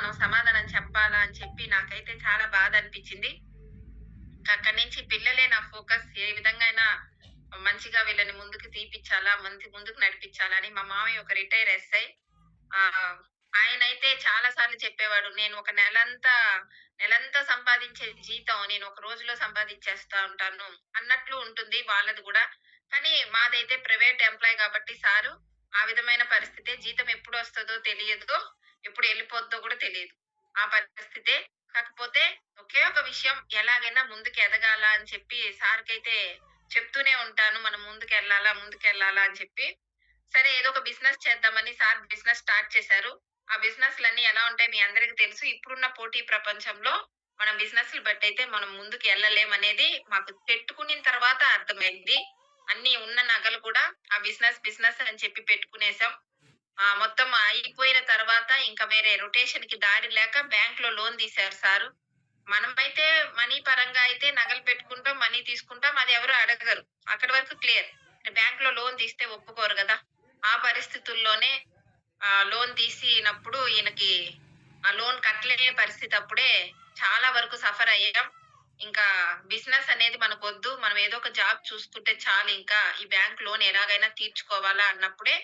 మనం సమాధానం చెప్పాలా అని చెప్పి నాకైతే చాలా బాధ అనిపించింది. అక్కడి నుంచి పిల్లలే నా ఫోకస్. ఏ విధంగా అయినా మంచిగా వీళ్ళని ముందుకు తీపిచ్చాలా, ముందుకు నడిపించాలా అని మా మామయ్య ఒక రిటైర్ ఎస్ఐ. ఆహ్, ఆయనైతే చాలా సార్లు చెప్పేవాడు. నేను ఒక నెలంతా సంపాదించే జీతం నేను ఒక రోజులో సంపాదించేస్తా ఉంటాను అన్నట్లు ఉంటుంది వాళ్ళది గూడా. కానీ మాదైతే ప్రైవేట్ ఎంప్లాయ్ కాబట్టి సారు ఆ విధమైన పరిస్థితే. జీతం ఎప్పుడొస్తదో తెలియదు. ఎప్పుడు ఎళ్ళిపోద్దో గూడా తెలీదు. ఆ పరిస్థితే. కాకపోతే ఒకే ఒక విషయం ఎలాగైనా ముందుకు ఎదగాల అని చెప్పి సార్‌కైతే చెప్తూనే ఉంటాను. మనం ముందుకెళ్ళాలా అని చెప్పి. సరే ఏదో ఒక బిజినెస్ చేద్దామని సార్ బిజినెస్ స్టార్ట్ చేశారు. ఆ బిజినెస్‌లన్నీ ఎలా ఉంటాయి మీ అందరికి తెలుసు. ఇప్పుడున్న పోటీ ప్రపంచంలో మనం బిజినెస్‌లు బట్టయితే మనం ముందుకు ఎళ్ళలేమనేది మాకు పెట్టుకునిన తర్వాత అర్థమైంది. అన్నీ ఉన్న నగలు కూడా ఆ బిజినెస్ అని చెప్పి పెట్టుకునేసాం. మొత్తం అయిపోయిన తర్వాత ఇంకా వేరే రొటేషన్‌కి దారి లేక బ్యాంక్‌లో లోన్ తీశారు సారు. మనమైతే మనీ పరంగా అయితే నగలు పెట్టుకుంటాం, మనీ తీసుకుంటాం. అది ఎవరు అడగరు. అక్కడి వరకు క్లియర్. బ్యాంక్‌లో లోన్ తీస్తే ఒప్పుకోరు గదా! ఆ పరిస్థితుల్లోనే లోన్ తీసినప్పుడు ఈయనకి ఆ లోన్ కట్టలేని పరిస్థితి అప్పుడే చాలా వరకు సఫర్ అయ్యాం. ఇంకా బిజినెస్ అనేది మనకొద్దు. మనం ఏదో ఒక జాబ్ చూసుకుంటే చాలింకా. ఈ బ్యాంక్ లోన్ ఎలాగైనా తీర్చుకోవాలా అన్నప్పుడే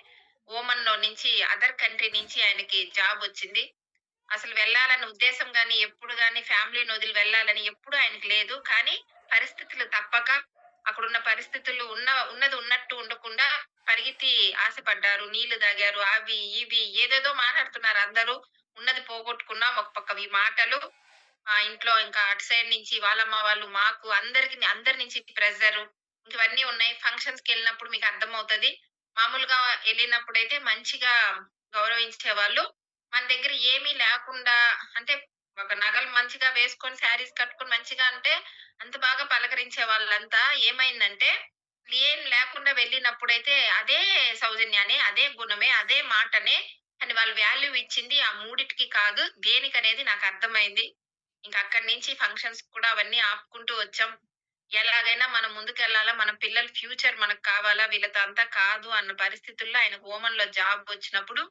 ఓమన్‌లో నుంచి అదర్ కంట్రీ నుంచి ఆయనకి జాబొచ్చింది. అసలు వెళ్ళాలన్న ఉద్దేశం గాని, ఎప్పుడు గాని ఫ్యామిలీని వదిలి వెళ్ళాలని ఎప్పుడు ఆయనకి లేదు. కానీ పరిస్థితులు తప్పక అక్కడున్న పరిస్థితులు ఉన్నది ఉన్నట్టు ఉండకుండా పరిగెత్తి ఆశపడ్డారు. నీళ్లు తాగారు. అవి, ఇవి ఏదేదో మాట్లాడుతున్నారు అందరూ. ఉన్నది పోగొట్టుకున్నాం. ఒక పక్క ఈ మాటలు. ఇంట్లో ఇంకా అటు సైడ్ నుంచి వాళ్ళమ్మ వాళ్ళు మాకు అందరి నుంచి ప్రెషరు. ఇవన్నీ ఉన్నాయి. ఫంక్షన్స్‌కెళ్ళినప్పుడు మీకు అర్థమవుతది. మామూలుగా ఎళ్ళినప్పుడైతే మంచిగా గౌరవించేవాళ్ళు. మన దగ్గర ఏమీ లేకుండా అంటే ఒక నగలు మంచిగా వేసుకొని శారీస్ కట్టుకొని మంచిగా అంటే అంత బాగా పలకరించే వాళ్ళంతా ఏమైందంటే ఏం లేకుండా వెళ్ళినప్పుడైతే అదే సౌజన్యాన్ని, అదే గుణమే, అదే మాటనే కానీ వాళ్ళు వాల్యూ ఇచ్చింది ఆ మూడిటికి కాదు. దేనికనేది నాకర్థమైంది. ఇంక అక్కడి నుంచి ఫంక్షన్స్ కూడా అవన్నీ ఆపుకుంటూ వచ్చాం. ఎలాగైనా మనం ముందుకెళ్ళాలా, మన పిల్లల ఫ్యూచర్ మనకు కావాలా, వీళ్ళతో అంతా కాదు అన్న పరిస్థితుల్లో ఆయనకు ఓమన్‌లో జాబ్ వచ్చినప్పుడు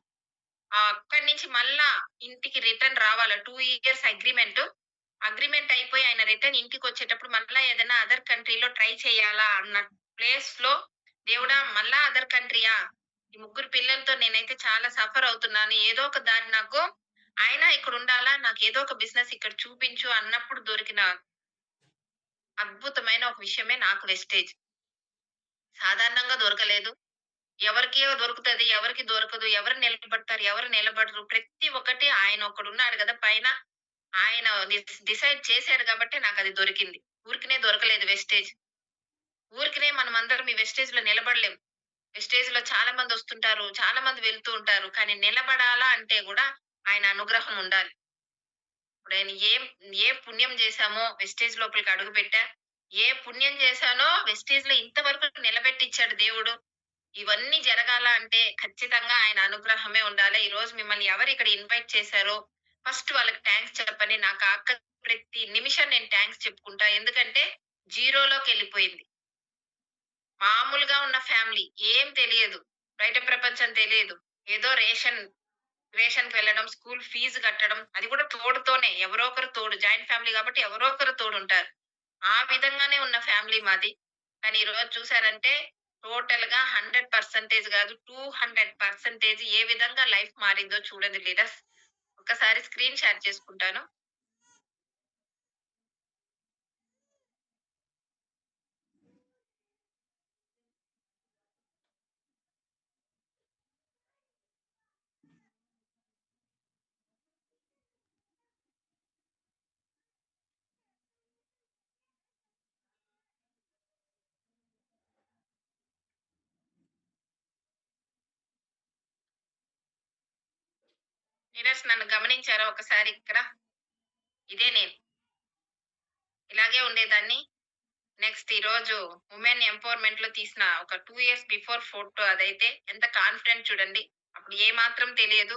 అక్కడి నుంచి మళ్ళా ఇంటికి రిటర్న్ రావాలా. 2 ఇయర్స్ అగ్రీమెంటు. అగ్రీమెంట్ అయిపోయి ఆయన రిటర్న్ ఇంటికొచ్చేటప్పుడు మళ్ళా ఏదైనా అదర్ కంట్రీలో ట్రై చేయాలా అన్న ప్లేస్‌లో దేవుడా! మళ్ళా అదర్ కంట్రీయా? ఈ ముగ్గురు పిల్లలతో నేనైతే చాలా సఫర్ అవుతున్నాను. ఏదో ఒక దారి నాకు ఆయన ఇక్కడుండాలా, నాకేదో ఒక బిజినెస్ ఇక్కడ చూపించు అన్నప్పుడు దొరికిన అద్భుతమైన ఒక విషయమే నాకు వెస్టేజ్. సాధారణంగా దొరకలేదు. ఎవరికీ దొరుకుతది. ఎవరికీ దొరకదు. ఎవరు నిలబడతారు, ఎవరు నిలబడరు. ప్రతి ఒక్కటి ఆయన ఒక్కడున్నాడు గదా! పైన. ఆయన డిసైడ్ చేసాడు గాబట్టే నాకది దొరికింది. ఊరికనే దొరకలేదు వెస్టేజ్. ఊరికనే మనమందరం ఈ వెస్టేజ్‌లో నిలబడలేం. వెస్టేజ్‌లో చాలా మందొస్తుంటారు. చాలా మంది వెళ్తూ ఉంటారు. కానీ నిలబడాలా అంటే గూడా ఆయన అనుగ్రహం ఉండాలి. ఇప్పుడు ఆయన ఏ పుణ్యం జేశామో వెస్టేజ్ లోపలికి అడుగుపెట్టా. ఏ పుణ్యం జేశానో వెస్టేజ్‌లో ఇంతవరకు నిలబెట్టిచ్చాడు దేవుడు. ఇవన్నీ జరగాల అంటే ఖచ్చితంగా ఆయన అనుగ్రహమే ఉండాలి. ఈరోజు మిమ్మల్ని ఎవరు ఇక్కడ ఇన్వైట్ చేశారో ఫస్ట్ వాళ్ళకి థాంక్స్ చెప్పండి. నాకు ఆ అక్క ప్రతి నిమిషం నేను థాంక్స్ చెప్పుకుంటా. ఎందుకంటే జీరోలోకెళ్ళిపోయింది. మామూలుగా ఉన్న ఫ్యామిలీ. ఏం తెలియదు. బయట ప్రపంచం తెలీదు. ఏదో రేషన్‌కి వెళ్ళడం, స్కూల్ ఫీజు కట్టడం. అది కూడా తోడుతోనే. ఎవరో ఒకరు తోడు. జాయింట్ ఫ్యామిలీ కాబట్టి ఎవరో ఒకరు తోడుంటారు. ఆ విధంగానే ఉన్న ఫ్యామిలీ మాది. కానీ ఈరోజు చూసారంటే టోటల్‌గా 100% గాదు 200% ఏ విధంగా లైఫ్ మారిందో చూడండి లీడర్స్. ఒక్కసారి స్క్రీన్ షేర్ చేసుకుంటాను. లీడర్స్ నన్ను గమనించారా ఒకసారి ఇక్కడ? ఇదే నేను. ఇలాగే ఉండేదాన్ని. నెక్స్ట్ ఈరోజు వుమెన్ ఎంపవర్‌మెంట్‌లో తీసిన ఒక 2 ఇయర్స్ బిఫోర్ ఫోటో అదైతే ఎంత కాన్ఫిడెంట్ చూడండి. అప్పుడు ఏ మాత్రం తెలియదు.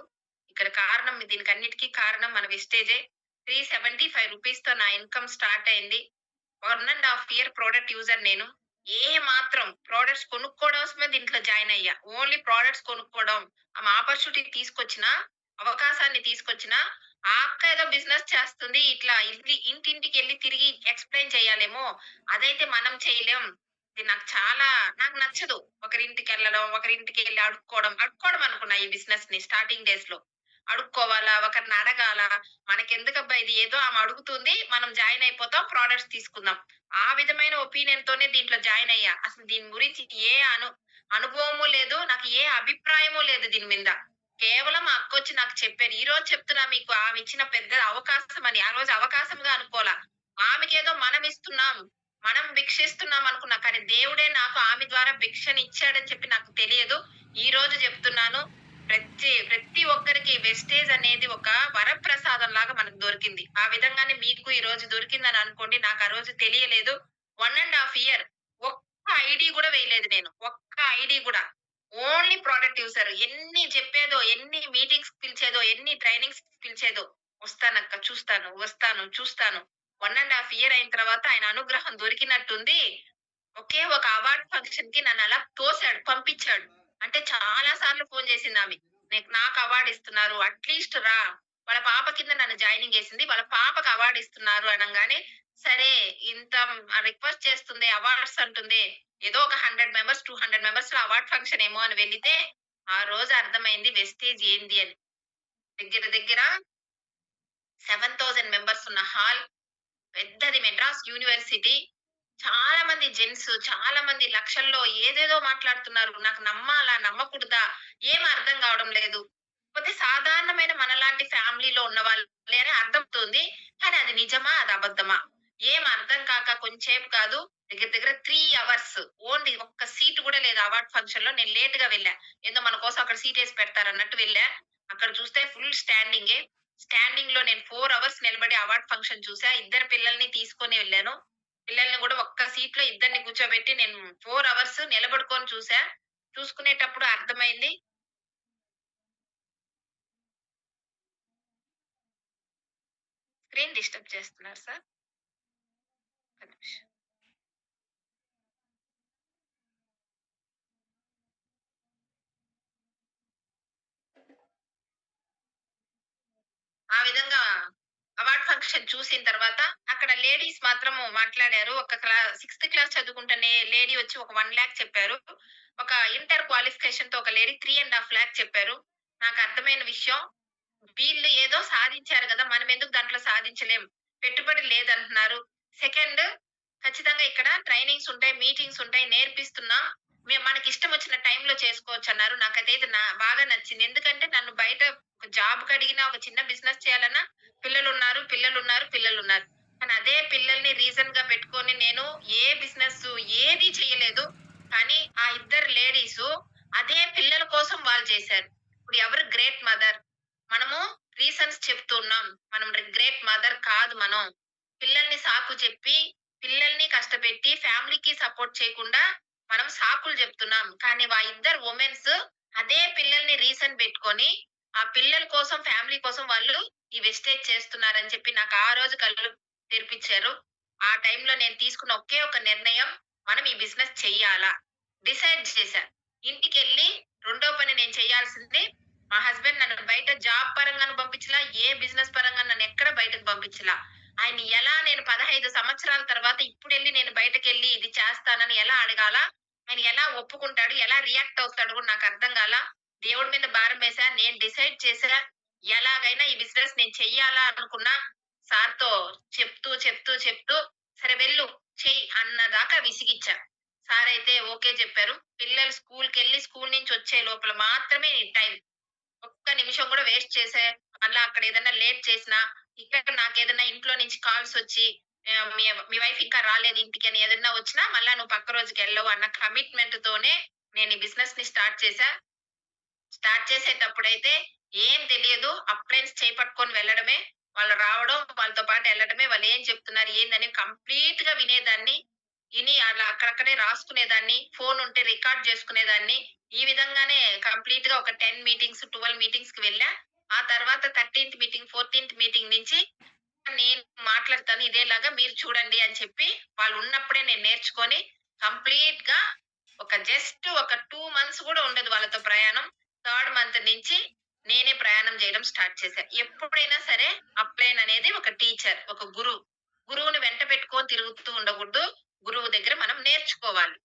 ఇక్కడ కారణం దీనికన్నిటికి కారణం మన వెస్టేజే. ₹375తో నా ఇన్‌కమ్ స్టార్ట్ అయింది. 1 ½ ఇయర్ ప్రొడక్ట్ యూజర్ నేను. ఏ మాత్రం ప్రొడక్ట్స్ కొనుక్కోవడమోసమే దీంట్లో జాయిన్ అయ్యా. ఓన్లీ ప్రొడక్ట్స్ కొనుక్కోవడం. ఆమె ఆపర్చునిటీ తీసుకొచ్చిన, అవకాశాన్ని తీసుకొచ్చిన, ఆ అక్క ఏదో బిజినెస్ చేస్తుంది. ఇట్లా ఇంటింటికెళ్ళి తిరిగి ఎక్స్‌ప్లెయిన్ చేయాలేమో! అదైతే మనం చేయలేం. ఇది నాకు నచ్చదు. ఒకరింటికెళ్ళడం, ఒకరింటికెళ్ళి అడుక్కోవడం. అడుక్కోవడం అనుకున్నా ఈ బిజినెస్‌ని స్టార్టింగ్ డేస్‌లో. అడుక్కోవాలా? ఒకరిని అడగాలా? మనకెందుకబ్బా ఇది ఏదో ఆమె అడుగుతుంది. మనం జాయిన్ అయిపోతాం. ప్రొడక్ట్స్ తీసుకుందాం. ఆ విధమైన ఒపీనియన్‌తోనే దీంట్లో జాయిన్ అయ్యా. అసలు దీని గురించి ఏ అనుభవము లేదు. నాకు ఏ అభిప్రాయము లేదు దీని మీద. కేవలం మా అక్కొచ్చి నాకు చెప్పారు. ఈరోజు చెప్తున్నా మీకు ఆమె ఇచ్చిన పెద్ద అవకాశమని. ఆ రోజు అవకాశంగా అనుకోలా. ఆమెకేదో మనమిస్తున్నాం. మనం భిక్షిస్తున్నాం అనుకున్నా. కానీ దేవుడే నాకు ఆమె ద్వారా భిక్షనిచ్చాడని చెప్పి నాకు తెలియదు. ఈరోజు చెప్తున్నాను. ప్రతి ఒక్కరికి వెస్టేజ్ అనేది ఒక వరప్రసాదంలాగా మనకు దొరికింది. ఆ విధంగానే మీకు ఈరోజు దొరికిందని అనుకోండి. నాకు ఆ రోజు తెలియలేదు. 1 ½ ఇయర్ ఒక్క ఐడీ గూడా వేయలేదు నేను. ఒక్క ఐడీ గూడా. Only product user. ఎన్ని చెప్పేదో, ఎన్ని మీటింగ్స్‌కి పిలిచేదో, ఎన్ని ట్రైనింగ్స్‌కి పిలిచేదో. "వస్తానక్క, చూస్తాను, వస్తాను, చూస్తాను." 1 ½ ఇయర్ అయిన తర్వాత ఆయన అనుగ్రహం దొరికినట్టుంది. ఒకే ఒక అవార్డ్ ఫంక్షన్‌కి నన్నలా తోసాడు, పంపించాడు. అంటే చాలా సార్లు ఫోను చేసిందామె. నాకు అవార్డ్ ఇస్తున్నారు. అట్‌లీస్ట్ రా. వాళ్ళ పాప కింద నన్ను జాయినింగ్ చేసింది. వాళ్ళ పాపకి అవార్డ్ ఇస్తున్నారు అనంగానే, సరే ఇంత రిక్వెస్ట్ చేస్తుందే, అవార్డ్స్ అంటుందే, ఏదో ఒక 100 మెంబర్స్, 200 మెంబర్స్‌లో అవార్డ్ ఫంక్షన్ ఏమో అని వెళ్ళితే, ఆ రోజు అర్థమైంది వెస్టేజ్ ఏంది అని. దగ్గర దగ్గర 7,000 మెంబర్స్ ఉన్న హాల్. పెద్దది మెడ్రాస్ యూనివర్సిటీ. చాలా మంది జెంట్స్, చాలా మంది లక్షల్లో ఏదేదో మాట్లాడుతున్నారు. నాకు నమ్మాలా? నమ్మకూడదా? ఏం అర్థం కావడం లేదు. కాకపోతే సాధారణమైన మనలాంటి ఫ్యామిలీలో ఉన్నవాళ్ళే అని అర్థమవుతుంది. కానీ అది నిజమా? అది అబద్ధమా? ఏం అర్థం కాక కొంచేపు కాదు, దగ్గర దగ్గర 3 అవర్స్ ఓన్లీ ఒక్క సీట్ కూడా లేదు అవార్డ్ ఫంక్షన్‌లో. నేను లేట్‌గా వెళ్ళా. ఏదో మన కోసం అక్కడ సీటేసి పెడతారన్నట్టు వెళ్ళా. అక్కడ చూస్తే ఫుల్ స్టాండింగే. స్టాండింగ్‌లో నేను 4 అవర్స్ నిలబడి అవార్డ్ ఫంక్షన్ చూసా. ఇద్దరు పిల్లల్ని తీసుకొని వెళ్ళాను. పిల్లల్ని గూడా ఒక్క సీట్‌లో ఇద్దరిని కూర్చోబెట్టి నేను 4 అవర్స్ నిలబడుకొని చూసా. చూసుకునేటప్పుడు అర్థమైంది. స్క్రీన్ డిస్టర్బ్ చేస్తున్నారు సార్. ఒక్క నిమిషం. ఆ విధంగా అవార్డ్ ఫంక్షన్ చూసిన తర్వాత అక్కడ లేడీస్ మాత్రము మాట్లాడారు. ఒక సిక్స్త్ క్లాస్ చదువుకుంటున్న లేడీ వచ్చి ఒక 1,00,000 చెప్పారు. ఒక ఇంటర్ క్వాలిఫికేషన్‌తో ఒక లేడీ 3,50,000 చెప్పారు. నాకు అర్థమైన విషయం, వీళ్ళు ఏదో సాధించారు గదా! మనమెందుకు దాంట్లో సాధించలేం? పెట్టుబడి లేదంటున్నారు. సెకండ్ ఖచ్చితంగా ఇక్కడ ట్రైనింగ్స్ ఉంటాయి, మీటింగ్స్ ఉంటాయి, నేర్పిస్తున్నాం. మనకిష్టం వచ్చిన టైంలో చేసుకోవచ్చన్నారు. నాకదైతే బాగా నచ్చింది. ఎందుకంటే నన్ను బయట ఒక జాబ్‌కడిగినా, ఒక చిన్న బిజినెస్ చేయాలన్నా పిల్లలున్నారు, పిల్లలున్నారు, పిల్లలున్నారు. కానీ అదే పిల్లల్ని రీజన్‌గా పెట్టుకొని నేను ఏ బిజినెస్ ఏది చేయలేదు. కానీ ఆ ఇద్దరు లేడీసు అదే పిల్లల కోసం వాళ్ళు చేశారు. ఇప్పుడు ఎవరు గ్రేట్ మదర్? మనము రీజన్స్ చెప్తున్నాం. మనం గ్రేట్ మదర్ కాదు మనం. పిల్లల్ని సాకు చెప్పి, పిల్లల్ని కష్టపెట్టి, ఫ్యామిలీకి సపోర్ట్ చేయకుండా మనం సాకులు చెప్తున్నాం. కానీ ఇద్దరు వుమెన్స్ అదే పిల్లల్ని రీజన్ పెట్టుకొని, ఆ పిల్లల కోసం, ఫ్యామిలీ కోసం వాళ్ళు ఈ వెస్టేజ్ చేస్తున్నారని చెప్పి నాకు ఆ రోజు కళ్ళు తెరిపిచ్చారు. ఆ టైంలో నేను తీసుకున్న ఒకే ఒక నిర్ణయం, మనం ఈ బిజినెస్ చెయ్యాలా? డిసైడ్ చేశా. ఇంటికెళ్ళి రెండో పని నేను చేయాల్సింది, మా హస్బెండ్ నన్ను బయట జాబ్ పరంగాను పంపించలా, ఏ బిజినెస్ పరంగా నన్నెక్కడ బయటకు పంపించలా. ఆయన్ని ఎలా నేను 15 సంవత్సరాల తర్వాత ఇప్పుడెళ్లి నేను బయటకెళ్ళి ఇది చేస్తానని ఎలా అడగాలా? ఆయన ఎలా ఒప్పుకుంటాడు? ఎలా రియాక్ట్ అవుతాడు కూడా నాకర్థం గాలా. దేవుడి మీద భారమేసా. నేను డిసైడ్ చేసా. ఎలాగైనా ఈ బిజినెస్ నేను చెయ్యాలా అనుకున్నా. సార్‌తో చెప్తూ సరే వెళ్ళు చెయ్యి అన్నదాకా విసిగిచ్చా. సారయితే ఓకే చెప్పారు. పిల్లలు స్కూల్‌కెళ్ళి స్కూల్ నుంచి వచ్చే లోపల మాత్రమే టైం. ఒక్క నిమిషం కూడా వేస్ట్ చేసే మళ్ళా అక్కడ ఏదన్నా లేట్ చేసినా, ఇక్కడ నాకేదన్నా ఇంట్లో నుంచి కాల్సొచ్చి మీ మీ వైఫ్ ఇంకా రాలేదు ఇంటికి అని ఏదన్నా వచ్చినా మళ్ళా నువ్వు పక్క రోజుకెళ్ళవు అన్న కమిట్మెంట్‌తోనే నేను ఈ బిజినెస్‌ని స్టార్ట్ చేశా. స్టార్ట్ చేసేటప్పుడైతే ఏం తెలియదు. అప్లయన్స్ చేయి పట్టుకొని వెళ్ళడమే. వాళ్ళు రావడం, వాళ్ళతో పాటు ఎళ్ళడమే. వాళ్ళేం చెప్తున్నారు, ఏందని కంప్లీట్‌గా వినేదాన్ని. ఇని అలా అక్కడక్కడే రాసుకునేదాన్ని. ఫోన్ ఉంటే రికార్డ్ చేసుకునేదాన్ని. ఈ విధంగానే కంప్లీట్‌గా ఒక 10 మీటింగ్స్, 12 మీటింగ్స్‌కి వెళ్ళా. ఆ తర్వాత 13థ్ మీటింగ్, 14థ్ మీటింగ్ నుంచి నేను మాట్లాడతాను ఇదేలాగా మీరు చూడండి అని చెప్పి, వాళ్ళున్నప్పుడే నేను నేర్చుకొని కంప్లీట్‌గా ఒక జస్ట్ ఒక 2 మంత్స్ గూడా ఉండదు వాళ్ళతో ప్రయాణం. థర్డ్ మంత్ నుంచి నేనే ప్రయాణం చేయడం స్టార్ట్ చేశా. ఎప్పుడైనా సరే అప్‌లైన్ అనేది ఒక టీచర్, ఒక గురువు. గురువుని వెంట పెట్టుకొని తిరుగుతూ ఉండకూడదు. గురువు దగ్గర మనం నేర్చుకోవాలి.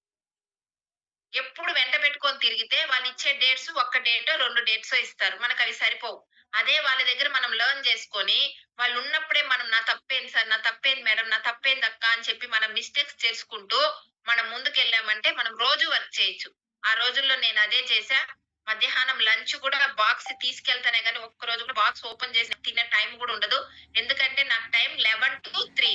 ఎప్పుడు వెంట పెట్టుకొని తిరిగితే వాళ్ళిచ్చే డేట్స్ ఒక్క డేటో, 2 డేట్సో ఇస్తారు. మనకవి సరిపోవు. అదే వాళ్ళ దగ్గర మనం లెర్న్ చేసుకొని, వాళ్ళున్నప్పుడే మనం నా తప్పేంటి సార్? నా తప్పేంటి మేడం? నా తప్పేంది అక్క? అని చెప్పి మనం మిస్టేక్స్ చేసుకుంటూ, మనం ముందుకెళ్ళామంటే మనం రోజు వర్క్ చేయొచ్చు. ఆ రోజుల్లో నేనదే చేశా. మధ్యాహ్నం లంచ్ కూడా బాక్స్ తీసుకెళ్తానే గానీ, ఒక్కరోజు కూడా బాక్స్ ఓపెన్ చేసి తినే టైం గూడా ఉండదు. ఎందుకంటే నాకు టైం 11-3.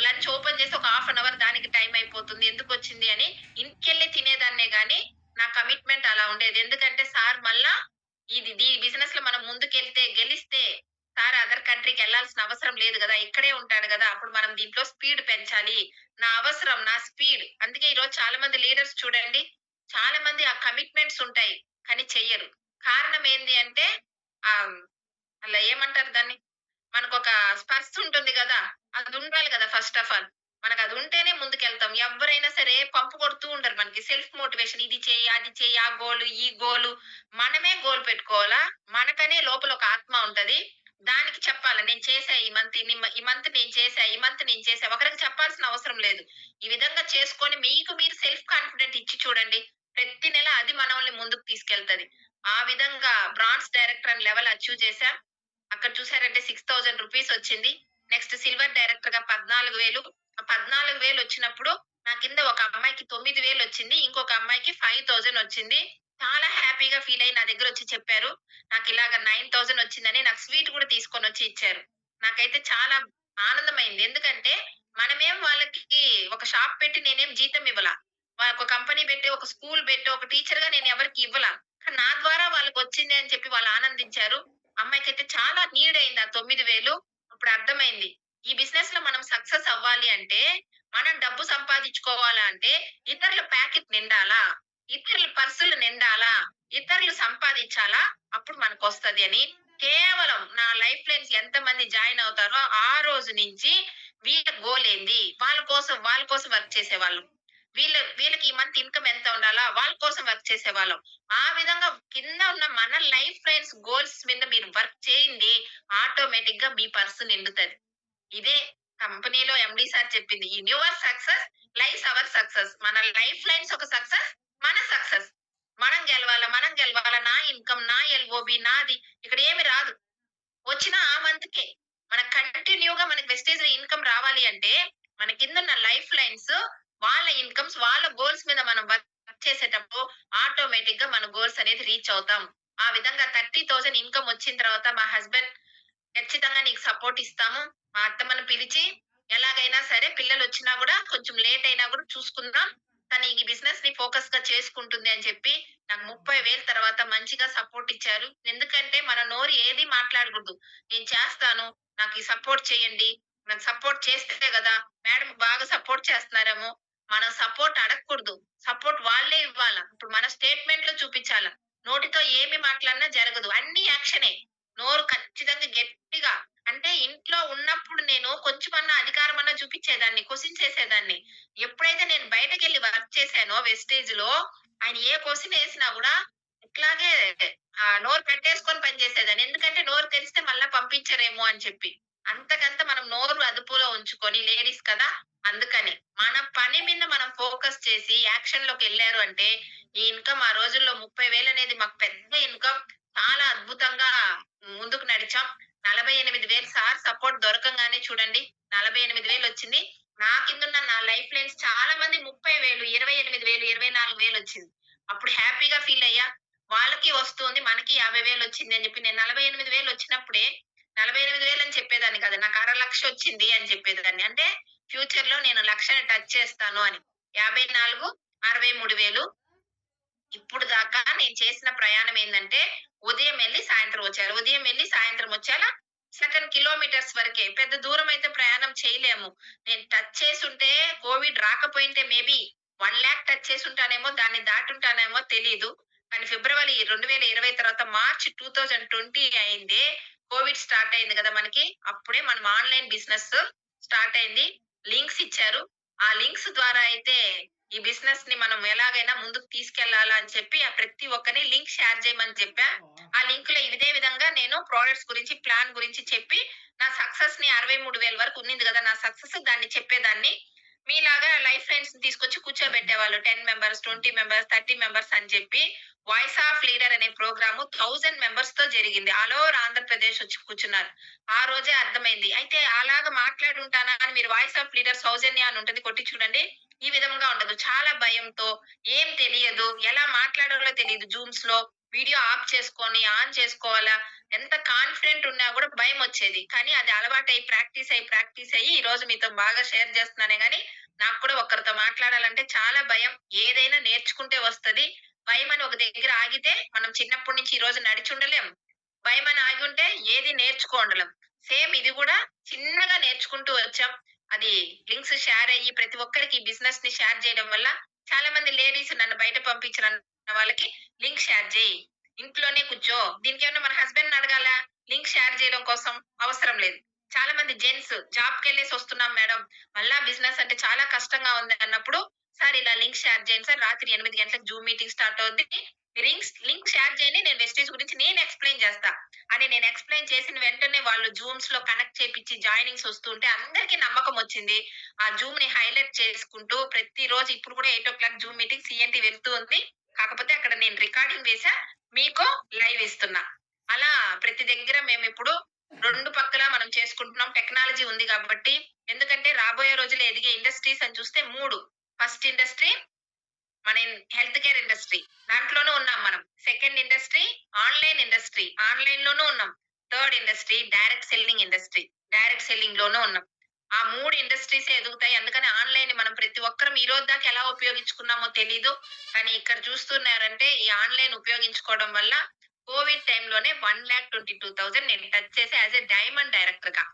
లంచ్ ఓపెన్ చేసి ఒక హాఫ్ అన్ అవర్ దానికి టైం అయిపోతుంది. ఎందుకొచ్చింది అని ఇంటికెళ్ళి తినేదాన్నే గానీ, నా కమిట్మెంట్ అలా ఉండేది. ఎందుకంటే సార్ మళ్ళా బిజినెస్‌లో మనం ముందుకెళ్తే, గెలిస్తే సార్ అదర్ కంట్రీకెళ్ళాల్సిన అవసరం లేదు గదా! ఇక్కడే ఉంటాడు గదా! అప్పుడు మనం దీంట్లో స్పీడ్ పెంచాలి. నా అవసరం, నా స్పీడ్. అందుకే ఈరోజు చాలా మంది లీడర్స్ చూడండి. చాలా మంది ఆ కమిట్మెంట్స్ ఉంటాయి. కానీ చెయ్యరు. కారణం ఏంది అంటే ఆహ్, అలా ఏమంటారు దాన్ని? మనకొక స్పర్శ ఉంటుంది గదా! అదుండాలి గదా! First of all. మనకదుంటేనే ముందుకెళ్తాం. ఎవ్వరైనా సరే పంపు కొడుతూ ఉండరు మనకి. సెల్ఫ్ మోటివేషన్ ఇది చెయ్యి, అది చెయ్యి, ఆ గోలు, ఈ గోలు. మనమే గోల్ పెట్టుకోవాలా. మనకనే లోపల ఒక ఆత్మ ఉంటది. దానికి చెప్పాలా నేను చేశా ఈ మంత్ నేను చేశా, ఈ మంత్ నేను చేశా. ఒకరికి చెప్పాల్సిన అవసరం లేదు. ఈ విధంగా చేసుకొని మీకు మీరు సెల్ఫ్ కాన్ఫిడెంట్ ఇచ్చి చూడండి. ప్రతి నెల అది మనల్ని ముందుకు తీసుకెళ్తది. ఆ విధంగా బ్రాంజ్ డైరెక్టర్ అని లెవెల్ అచీవ్ చేశా. అక్కడ చూసారంటే రూ. 6,000 వచ్చింది. నెక్స్ట్ సిల్వర్ డైరెక్టర్‌గా 14,000. ఆ 14,000 వచ్చినప్పుడు నా కింద ఒక అమ్మాయికి 9,000 వచ్చింది. ఇంకొక అమ్మాయికి 5,000 వచ్చింది. చాలా హ్యాపీగా ఫీల్ అయ్యి నా దగ్గరొచ్చి చెప్పారు. నాకిలాగ 9,000 వచ్చిందని నాకు స్వీట్ కూడా తీసుకొనొచ్చి ఇచ్చారు. నాకైతే చాలా ఆనందమైంది. ఎందుకంటే మనమేం వాళ్ళకి ఒక షాప్ పెట్టి నేనేం జీతం ఇవ్వలా. ఒక కంపెనీ పెట్టి, ఒక స్కూల్ పెట్టి, ఒక టీచర్‌గా నేను ఎవరికీ ఇవ్వలా. కానీ నా ద్వారా వాళ్ళకొచ్చింది అని చెప్పి వాళ్ళు ఆనందించారు. అమ్మాయికైతే చాలా నీడ్ అయింది ఆ 9,000. అప్పుడు అర్థమైంది. ఈ బిజినెస్‌లో మనం సక్సెస్ అవ్వాలి అంటే, మనం డబ్బు సంపాదించుకోవాలా అంటే, ఇతరుల ప్యాకెట్ నిండాలా, ఇతరుల పర్సులు నిండాలా, ఇతరులు సంపాదించాలా, అప్పుడు మనకొస్తది అని కేవలం నా లైఫ్ లైన్స్ ఎంతమంది జాయిన్ అవుతారో ఆ రోజు నుంచి వీళ్ళ గోల్ ఏంది? వాళ్ళ కోసం వర్క్ చేసేవాళ్ళం. వీళ్ళకి ఈ మంత్ ఇన్‌కమ్ ఎంత ఉండాలా? వాళ్ళ కోసం వర్క్ చేసేవాళ్ళం. ఆ విధంగా కింద ఉన్న మన లైఫ్ లైన్స్ గోల్స్ మీద మీరు వర్క్ చేయండి. ఆటోమేటిక్‌గా మీ పర్స్ నిండుతది. ఇదే కంపెనీలో ఎండీ సార్ చెప్పింది. In your success lies our success. మన లైఫ్ లైన్స్ ఒక సక్సెస్. మన సక్సెస్. మనం గెలవాలా. నా ఇన్‌కమ్, నా ఎల్‌ఓబి నాది. ఇక్కడ ఏమి రాదు. వచ్చిన ఆ మంత్‌కే. మనకి వెస్టేజ్‌లో ఇన్‌కమ్ రావాలి అంటే, మన కిందున్న లైఫ్ లైన్స్ వాళ్ళ ఇన్‌కమ్స్, వాళ్ళ గోల్స్ మీద మనం వర్క్ చేసేటప్పుడు ఆటోమేటిక్‌గా మన గోల్స్ అనేది రీచ్ అవుతాం. ఆ విధంగా 30,000 ఇన్‌కమ్ వచ్చిన తర్వాత మా హస్బెండ్ ఖచ్చితంగా నీకు సపోర్ట్ ఇస్తాము. మా అత్తమ్మని పిలిచి ఎలాగైనా సరే పిల్లలొచ్చినా గూడా కొంచెం లేట్ అయినా గూడా చూసుకుందాం. తను ఈ బిజినెస్‌ని ఫోకస్‌గా చేసుకుంటుంది అని చెప్పి నాకు 30,000 తర్వాత మంచిగా సపోర్ట్ ఇచ్చారు. ఎందుకంటే మన నోరు ఏది మాట్లాడకూడదు. నేను చేస్తాను. నాకు ఈ సపోర్ట్ చేయండి. నాకు సపోర్ట్ చేస్తే గదా! మేడం బాగా సపోర్ట్ చేస్తున్నారేమో. మనం సపోర్ట్ అడగకూడదు. సపోర్ట్ వాళ్ళే ఇవ్వాల. ఇప్పుడు మన స్టేట్‌మెంట్‌లో చూపించాల. నోటితో ఏమి మాట్లాడినా జరగదు. అన్నీ యాక్షనే. నోరు ఖచ్చితంగా గట్టిగా అంటే ఇంట్లో ఉన్నప్పుడు నేను కొంచెమన్నా అధికారమన్నా చూపిచ్చేదాన్ని. క్వెషన్ చేసేదాన్ని. ఎప్పుడైతే నేను బయటకెళ్ళి వర్క్ చేశానో వెస్టేజ్‌లో ఆయన ఏ క్వెషన్ ఏసినా గూడా ఇట్లాగే నోరు పెట్టేసుకొని పని చేసేదాన్ని. ఎందుకంటే నోరు తెరిస్తే మళ్ళా పంపించరేమో అని చెప్పి. అంతకంత మనం నోరు అదుపులో ఉంచుకొని లేడీస్ కదా! అందుకని. మన పని మీద మనం ఫోకస్ చేసి యాక్షన్‌లోకెళ్లారు అంటే ఈ ఇన్‌కమ్ ఆ రోజుల్లో 30,000 అనేది మాకు పెద్ద ఇన్‌కమ్. చాలా అద్భుతంగా ముందుకు నడిచాం. 48,000 సార్ సపోర్ట్ దొరకంగానే చూడండి 48,000 వచ్చింది. నా కిందున్న నా లైఫ్ లైన్స్ చాలా మంది 30,000, 28,000, 24,000 వచ్చింది. అప్పుడు హ్యాపీగా ఫీల్ అయ్యా. వాళ్ళకి వస్తుంది. మనకి 50,000 వచ్చింది అని చెప్పి నేను 48,000 వచ్చినప్పుడే 48,000 అని చెప్పేదాన్ని కాదు. నాకు 1,00,000 వచ్చింది అని చెప్పేదాన్ని. అంటే ఫ్యూచర్‌లో నేను 1,00,000ని టచ్ చేస్తాను అని. 54, 63,000 ఇప్పుడు దాకా నేను చేసిన ప్రయాణం ఏందంటే, ఉదయం ఎళ్లి సాయంత్రం వచ్చేయాలి. ఉదయం ఎళ్లి సాయంత్రం వచ్చేయాలా. సర్టెన్ కిలోమీటర్స్ వరకే. పెద్ద దూరం అయితే ప్రయాణం చేయలేము. నేను టచ్ చేసుంటే కోవిడ్ రాకపోయుంటే మేబీ 1,00,000 టచ్ చేసుంటానేమో, దాన్ని దాటుంటానేమో తెలీదు. కానీ ఫిబ్రవరి 2020 తర్వాత మార్చ్ 2020 అయింది. కోవిడ్ స్టార్ట్ అయింది గదా! మనకి. అప్పుడే మనం ఆన్‌లైన్ బిజినెస్ స్టార్ట్ అయింది. లింక్స్ ఇచ్చారు. ఆ లింక్స్ ద్వారా అయితే ఈ బిజినెస్ ని మనం ఎలాగైనా ముందుకు తీసుకెళ్లాలా అని చెప్పి ఆ ప్రతి ఒక్కరిని లింక్ షేర్ చేయమని చెప్పా. ఆ లింక్ లో ఇదే విధంగా నేను ప్రొడక్ట్స్ గురించి, ప్లాన్ గురించి చెప్పి నా సక్సెస్ ని 63,000 వరకు ఉన్నింది కదా! నా సక్సెస్ దాన్ని చెప్పేదాన్ని. మీలాగా లైఫ్ ఫ్రెండ్స్ తీసుకొచ్చి కూర్చోబెట్టేవాళ్ళు. 10 మెంబర్స్, 20 మెంబర్స్, 30 మెంబర్స్ అని చెప్పి వాయిస్ ఆఫ్ లీడర్ అనే ప్రోగ్రామ్ 1000 మెంబర్స్ తో జరిగింది. ఆల్ ఓవర్ ఆంధ్రప్రదేశ్ వచ్చి కూర్చున్నారు. ఆ రోజే అర్థమైంది. అయితే అలాగా మాట్లాడుంటానా అని మీరు వాయిస్ ఆఫ్ లీడర్ సౌజన్య అని ఉంటది కొట్టి చూడండి. ఈ విధంగా ఉండదు. చాలా భయంతో, ఏం తెలియదు, ఎలా మాట్లాడాలో తెలీదు జూమ్స్ లో. వీడియో ఆఫ్ చేసుకొని, ఆన్ చేసుకోవాలా, ఎంత కాన్ఫిడెంట్ ఉన్నా కూడా భయమొచ్చేది. కానీ అది అలవాటై, ప్రాక్టీస్ అయ్యి ఈరోజు మీతో బాగా షేర్ చేస్తున్నానే గాని, నాకు కూడా ఒకరితో మాట్లాడాలంటే చాలా భయం. ఏదైనా నేర్చుకుంటే వస్తది. భయమని ఒక దగ్గర ఆగితే, మనం చిన్నప్పటి నుంచి ఈ రోజు నడిచుండలేం. భయమని ఆగుంటే ఏది నేర్చుకోండలేం. సేమ్ ఇది కూడా చిన్నగా నేర్చుకుంటూ వచ్చాం. అది లింక్స్ షేర్ అయ్యి ప్రతి ఒక్కరికి బిజినెస్ ని షేర్ చేయడం వల్ల చాలా మంది లేడీస్ నన్ను బయట పంపించిన వాళ్ళకి లింక్ షేర్ చేయి. ఇంట్లోనే కూర్చో. దీనికేమన్నా మన హస్బెండ్ అడగాల లింక్ షేర్ చేయడం కోసం అవసరం లేదు. చాలా మంది జెంట్స్ జాబ్‌కెళ్ళేసి వస్తున్నాం మేడం. మళ్ళా బిజినెస్ అంటే చాలా కష్టంగా ఉంది అన్నప్పుడు, సార్ ఇలా లింక్ షేర్ చేయండి సార్. రాత్రి 8 గంటలకు జూమ్ మీటింగ్ స్టార్ట్ అవుద్ది. లింక్ షేర్ చేయండి. నేను వెస్టీజ్ గురించి నేను ఎక్స్‌ప్లెయిన్ చేస్తా. అని నేను ఎక్స్‌ప్లెయిన్ చేసిన వెంటనే వాళ్ళు జూమ్స్‌లో కనెక్ట్ చేపిచ్చి జాయినింగ్స్ వస్తుంటే అందరికి నమ్మకమొచ్చింది. ఆ జూమ్‌ని హైలైట్ చేసుకుంటూ ప్రతిరోజు ఇప్పుడు కూడా 8:00 జూమ్ మీటింగ్ సీఎన్‌టీ వెళ్తూ ఉంది. కాకపోతే అక్కడ నేను రికార్డింగ్ వేశా. మీకు లైవ్ ఇస్తున్నా. అలా ప్రతి దగ్గర మేమిప్పుడు 2 పక్కల మనం చేసుకుంటున్నాం. టెక్నాలజీ ఉంది గాబట్టి. ఎందుకంటే రాబోయే రోజుల్లో ఎదిగే ఇండస్ట్రీస్ అని చూస్తే 3. ఫస్ట్ ఇండస్ట్రీ మన హెల్త్ కేర్ ఇండస్ట్రీ. దాంట్లోనూ ఉన్నాం మనం. Second industry online industry. ఆన్‌లైన్‌లోనూ ఉన్నాం. Third industry direct selling industry. Direct selling లోనూ ఉన్నాం. ఆ 3 ఇండస్ట్రీసే ఎదుగుతాయి. అందుకని ఆన్‌లైన్‌ని మనం ప్రతి ఒక్కరం ఈ రోజు దాకా ఎలా ఉపయోగించుకున్నామో తెలీదు. కానీ ఇక్కడ చూస్తున్నారంటే ఈ ఆన్‌లైన్ ఉపయోగించుకోవడం వల్ల కోవిడ్ టైమ్‌లోనే 1,22,000 నేను టచ్ చేసి యాస్ ఎ డైమండ్ డైరెక్టర్‌గా.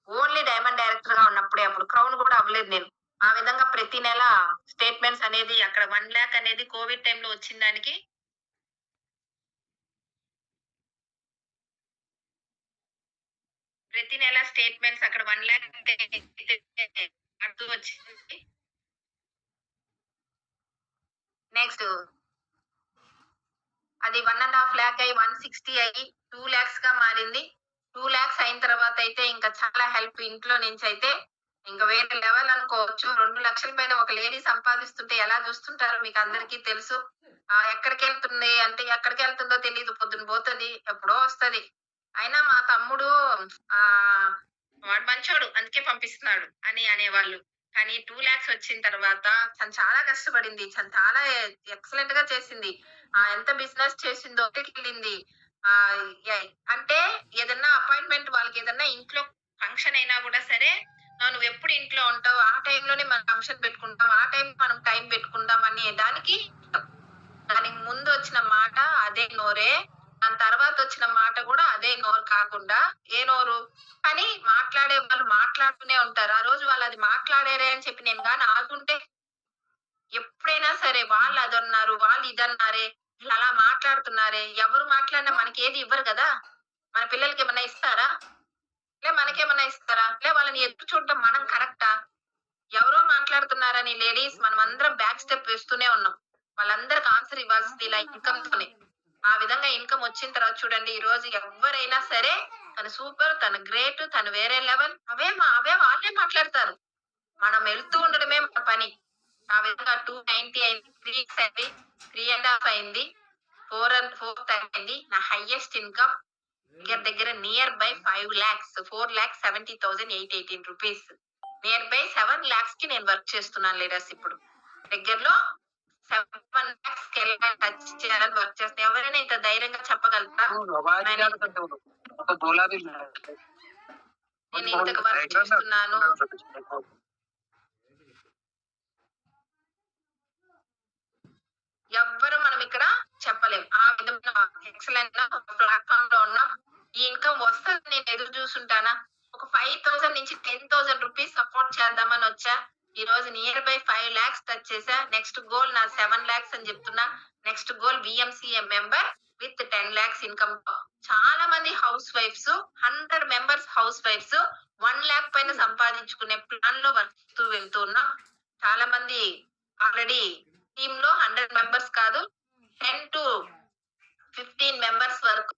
ఓన్లీ డైమండ్ డైరెక్టర్‌గా ఉన్నప్పుడే అప్పుడు క్రౌన్ కూడా అవ్వలేదు నేను. ఆ విధంగా ప్రతి నెల స్టేట్మెంట్స్ అనేది అక్కడ 1,00,000 అనేది కోవిడ్ టైమ్‌లో వచ్చిన దానికి ప్రతి నెల స్టేట్మెంట్స్ అక్కడ 1,00,000 అంటూ వచ్చింది. నెక్స్ట్ అది 1,50,000 అయ్యి 160 అయ్యి 2,00,000 గా మారింది. 2,00,000 అయిన తర్వాత అయితే ఇంకా చాలా హెల్ప్ ఇంట్లో నుంచి అయితే ఇంక వేరే లెవెల్ అనుకోవచ్చు. 2,00,000 పైన ఒక లేడీ సంపాదిస్తుంటే ఎలా చూస్తుంటారో మీకు అందరికీ తెలుసు. ఎక్కడికెళ్తుంది అంటే ఎక్కడికెళ్తుందో తెలీదు. పొద్దున పోతది. ఎప్పుడో వస్తది. అయినా మా తమ్ముడు ఆహ్, వాడు మంచోడు అందుకే పంపిస్తున్నాడు అని అనేవాళ్ళు. కానీ 2,00,000 వచ్చిన తర్వాత తను చాలా కష్టపడింది. తను చాలా ఎక్సలెంట్‌గా చేసింది. ఎంత బిజినెస్ చేసిందో బయటికెళ్ళింది. ఆహ్, ఎ అంటే ఏదన్నా అపాయింట్‌మెంట్ వాళ్ళకేదన్నా ఇంట్లో ఫంక్షన్ అయినా గూడా సరే, నువ్వెప్పుడు ఇంట్లో ఉంటావు? ఆ టైంలోనే మనం ఫంక్షన్ పెట్టుకుంటాం. ఆ టైంకి మనం టైం పెట్టుకుందాం అనే దానికి దానికి ముందొచ్చిన మాట అదే నోరే. దాని తర్వాతొచ్చిన మాట గూడా అదే నోరు కాకుండా ఏ నోరు? కానీ మాట్లాడే వాళ్ళు మాట్లాడుతూనే ఉంటారు. ఆ రోజు వాళ్ళది మాట్లాడారే అని చెప్పి నేను గాని ఆగుంటే ఎప్పుడైనా సరే వాళ్ళదన్నారు, వాళ్ళిదన్నారే, వీళ్ళలా మాట్లాడుతున్నారే, ఎవరు మాట్లాడినా మనకేది ఇవ్వరు గదా! మన పిల్లలకేమన్నా ఇస్తారా? మనకేమన్నా ఇస్తారా? వాళ్ళని ఎదురు చూడడం మనం కరెక్టా? ఎవరో మాట్లాడుతున్నారని లేడీస్ మనమందరం బ్యాక్ స్టెప్ వేస్తూనే ఉన్నాం. వాళ్ళందరికి ఆన్సర్ ఇవ్వాల్సింది ఇలా ఇన్‌కమ్‌తోనే. ఆ విధంగా ఇన్‌కమ్ వచ్చిన తర్వాత చూడండి ఈ రోజు ఎవ్వరైనా సరే తను సూపర్, తను గ్రేట్, తను వేరే లెవెల్ అవే వాళ్ళే మాట్లాడతారు. మనం వెళ్తూ ఉండడమే మన పని. ఆ విధంగా 290 అయింది. 3 అయింది. 3 ½ అయింది. 4th అయింది. నా హైయెస్ట్ ఇన్‌కమ్ దగ్గర దగ్గర near by 5,00,000 4,70,818 rupees. Near by 7,00,000కి నేను వర్క్ చేస్తున్నాను లీడర్స్ ఇప్పుడు. దగ్గరలో 7,00,000 టచ్ చేయాలని వర్క్ చేస్తున్నా. ఎవరైనా ఇంత ధైర్యంగా చెప్పగలుగుతారా? నేను ఇంతకు వర్క్ చేస్తున్నాను. ఎవ్వరు మనం ఇక్కడ చెప్పలేం. ఆ విధమైన ఎక్సలెంట్ ప్లాట్‌ఫార్మ్ లో ఉన్నాం. ఈ ఇన్‌కమ్ వస్తదని నేను ఎదురు చూసుంటానా? ఒక 5,000 నుంచి 10,000 రూపీస్ సపోర్ట్ చేద్దామని వచ్చా. ఈ రోజు నియర్ బై 5,00,000 టచ్ చేశా. నెక్స్ట్ గోల్ నా 7,00,000 అని చెప్తున్నా. Next goal VMCA member with 10,00,000 ఇన్‌కమ్‌తో. చాలా మంది హౌస్ వైఫ్స్ 100 మెంబర్స్ హౌస్ వైఫ్స్ 1,00,000 పైన సంపాదించుకునే ప్లాన్‌లో వెళ్తూ ఉన్నాం. చాలా మంది ఆల్రెడీ టీమ్ లో 100 మెంబర్స్ కాదు 10 to 15 మెంబర్స్ వరకు